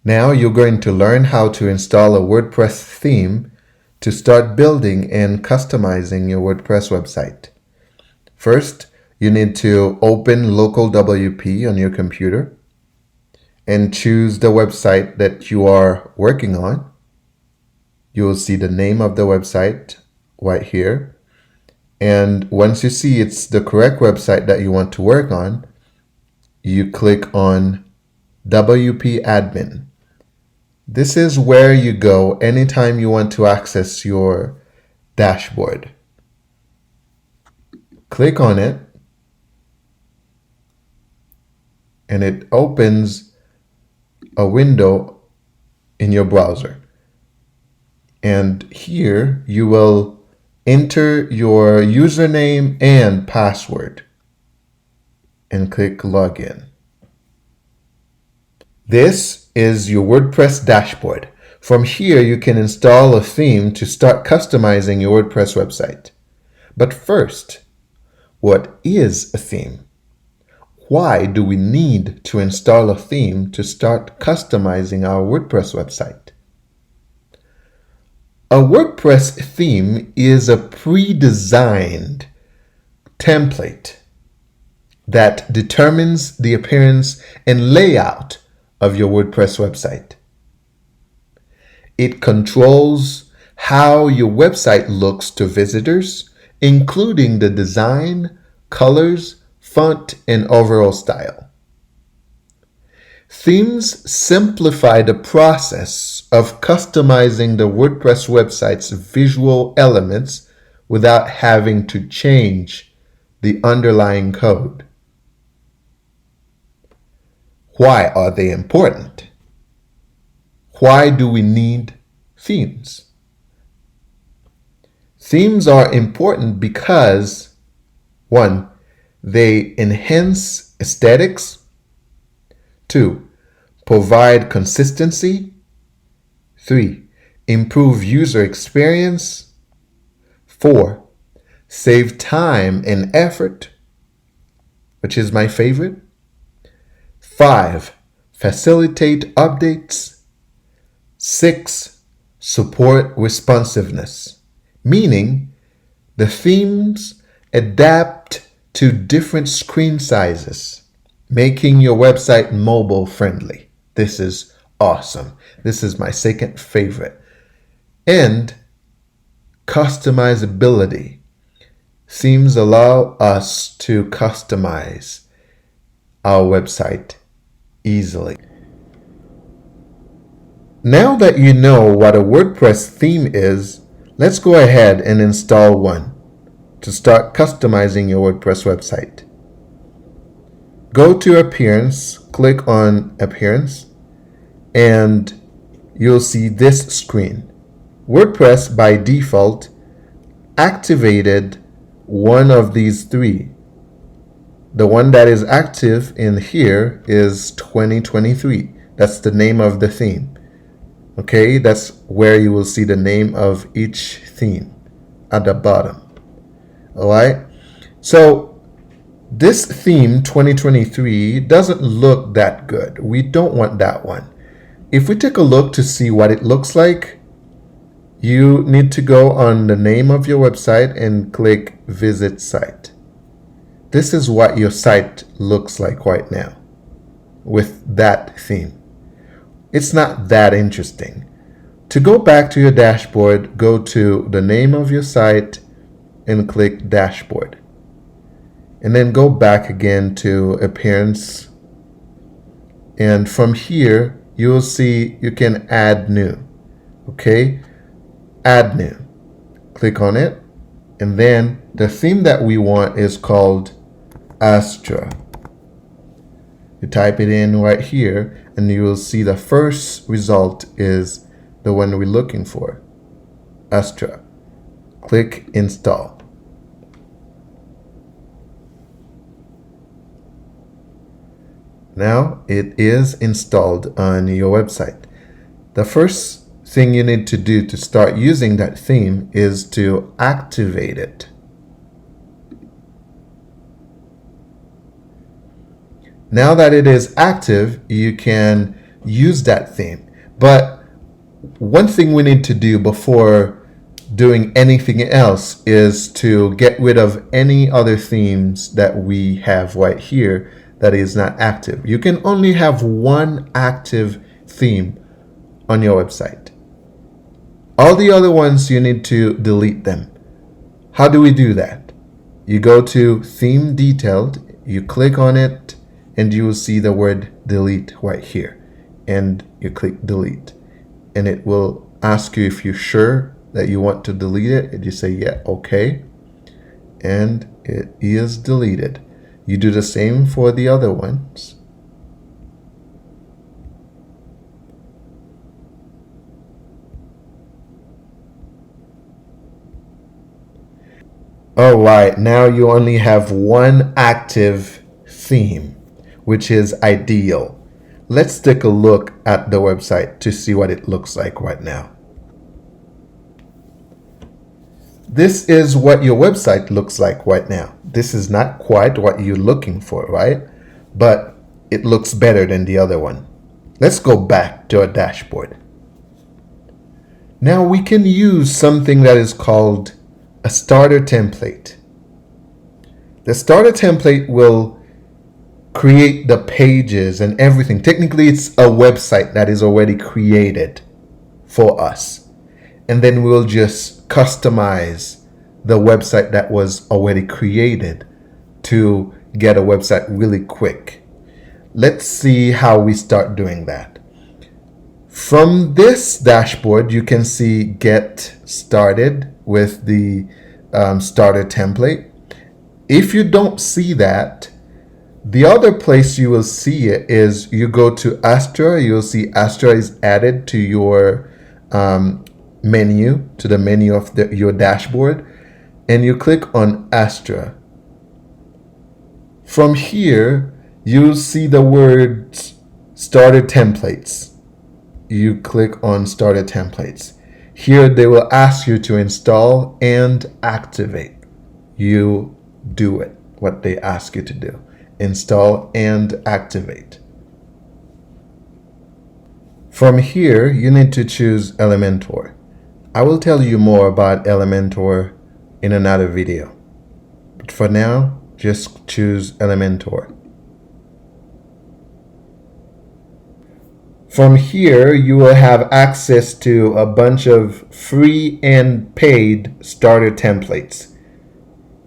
Now you're going to learn how to install a WordPress theme to start building and customizing your WordPress website. First, you need to open local WP on your computer and choose the website that you are working on. You will see the name of the website right here. And once you see it's the correct website that you want to work on, you click on WP Admin. This is where you go anytime you want to access your dashboard. Click on it, and it opens a window in your browser. And here you will enter your username and password and click Login. This is your WordPress dashboard. From here, you can install a theme to start customizing your WordPress website. But first, what is a theme? Why do we need to install a theme to start customizing our WordPress website? A WordPress theme is a pre-designed template that determines the appearance and layout of your WordPress website. It controls how your website looks to visitors, including the design, colors, font, and overall style. Themes simplify the process of customizing the WordPress website's visual elements without having to change the underlying code. Why are they important? Why do we need themes? Themes are important because, 1, they enhance aesthetics. 2, provide consistency. 3, improve user experience. 4, save time and effort, which is my favorite. 5, facilitate updates. 6, support responsiveness, meaning the themes adapt to different screen sizes, making your website mobile friendly. This is awesome. This is my second favorite. And customizability. Themes allow us to customize our website easily. Now that you know what a WordPress theme is, let's go ahead and install one to start customizing your WordPress website. Go to Appearance, click on Appearance, and you'll see this screen. WordPress by default activated one of these three. The one that is active in here is 2023. That's the name of the theme. Okay, that's where you will see the name of each theme at the bottom. All right, so this theme 2023 doesn't look that good. We don't want that one. If we take a look to see what it looks like, you need to go on the name of your website and click Visit Site. This is what your site looks like right now with that theme. It's not that interesting. To go back to your dashboard, go to the name of your site and click Dashboard. And then go back again to Appearance. And from here, you'll see you can add new. Okay? Add new. Click on it. And then the theme that we want is called Astra. You type it in right here and you will see the first result is the one we're looking for, Astra. Click Install. Now it is installed on your website. The first thing you need to do to start using that theme is to activate it. Now that it is active, you can use that theme. But one thing we need to do before doing anything else is to get rid of any other themes that we have right here that is not active. You can only have one active theme on your website. All the other ones, you need to delete them. How do we do that? You go to Theme Detailed, you click on it, and you will see the word delete right here. And you click delete. And it will ask you if you're sure that you want to delete it. And you say, yeah, okay. And it is deleted. You do the same for the other ones. All right, now you only have one active theme, which is ideal. Let's take a look at the website to see what it looks like right now. This is what your website looks like right now. This is not quite what you're looking for, right? But it looks better than the other one. Let's go back to our dashboard. Now we can use something that is called a starter template. The starter template will create the pages and everything. Technically, it's a website that is already created for us. And then we'll just customize the website that was already created to get a website really quick. Let's see how we start doing that. From this dashboard, you can see Get Started with the starter template. If you don't see that, the other place you will see it is you go to Astra. You'll see Astra is added to your menu, to the menu of your dashboard, and you click on Astra. From here, you'll see the words Starter Templates. You click on Starter Templates. Here they will ask you to install and activate. You do it, what they ask you to do. Install and activate. From here, you need to choose Elementor. I will tell you more about Elementor in another video. But for now, just choose Elementor. From here, you will have access to a bunch of free and paid starter templates.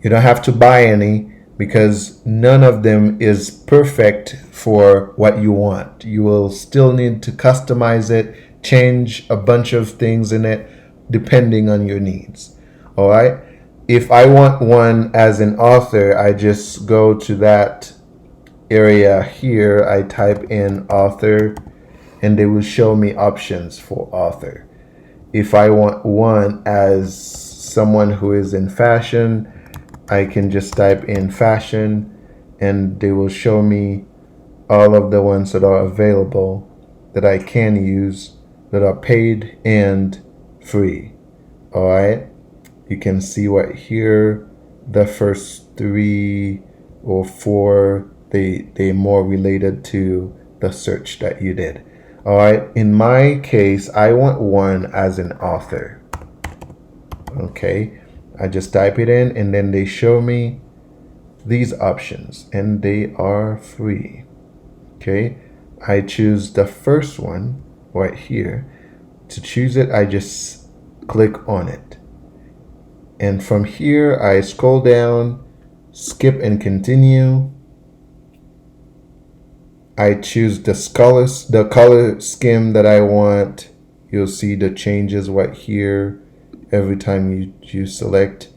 You don't have to buy any because none of them is perfect for what you want. You will still need to customize it, change a bunch of things in it depending on your needs. All right. If I want one as an author, I just go to that area here. I type in author, and they will show me options for author. If I want one as someone who is in fashion, I can just type in fashion, and they will show me all of the ones that are available that I can use that are paid and free. All right. You can see right here, the first 3 or 4, they more related to the search that you did. All right, in my case, I want one as an author. Okay, I just type it in and then they show me these options and they are free. Okay, I choose the first one right here. To choose it, I just click on it. And from here, I scroll down, skip and continue. I choose the color scheme that I want. You'll see the changes right here every time you select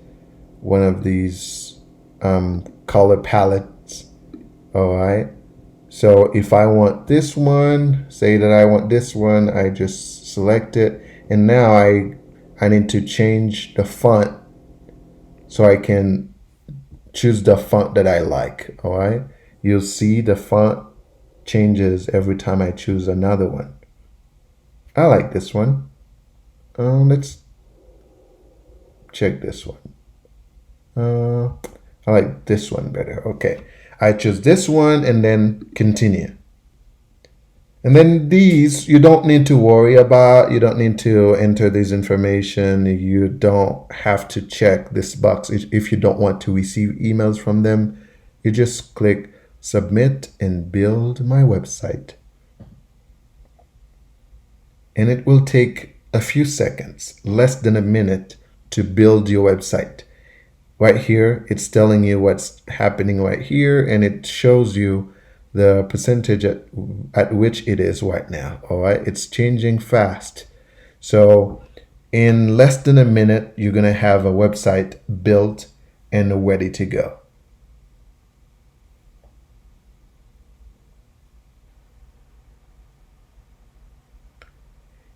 one of these color palettes. All right. So if I want this one, say that I want this one, I just select it. And now I need to change the font so I can choose the font that I like. All right. You'll see the font changes every time I choose another one. I like this one. Let's check this one. I like this one better. Okay, I choose this one and then continue. And then these, you don't need to worry about. You don't need to enter this information. You don't have to check this box if you don't want to receive emails from them. You just click submit and build my website. And it will take a few seconds, less than a minute, to build your website. Right here, it's telling you what's happening right here, and it shows you the percentage at which it is right now. All right, it's changing fast. So in less than a minute, you're going to have a website built and ready to go.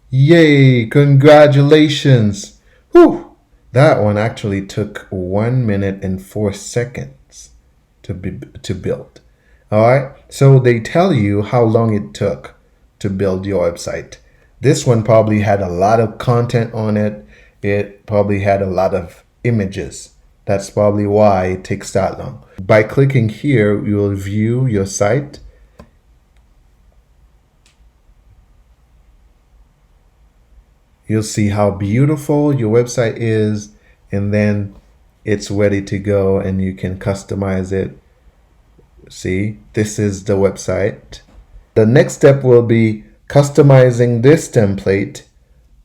Yay, congratulations. Whew, that one actually took 1 minute and 4 seconds to build. All right, so they tell you how long it took to build your website. This one probably had a lot of content on it. It probably had a lot of images. That's probably why it takes that long. By clicking here, you will view your site. You'll see how beautiful your website is, and then it's ready to go and you can customize it. See, this is the website. The next step will be customizing this template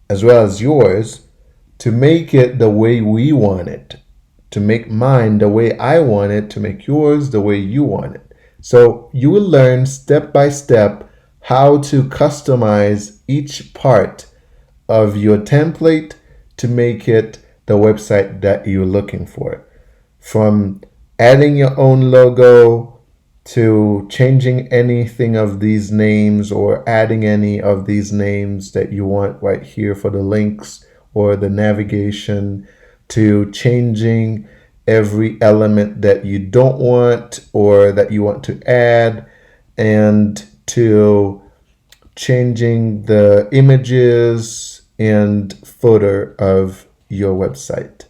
as well as yours to make it the way we want it, to make mine the way I want it, to make yours the way you want it. So you will learn step by step how to customize each part of your template to make it the website that you're looking for. From adding your own logo to changing anything of these names or adding any of these names that you want right here for the links or the navigation, to changing every element that you don't want or that you want to add, and to changing the images and footer of your website.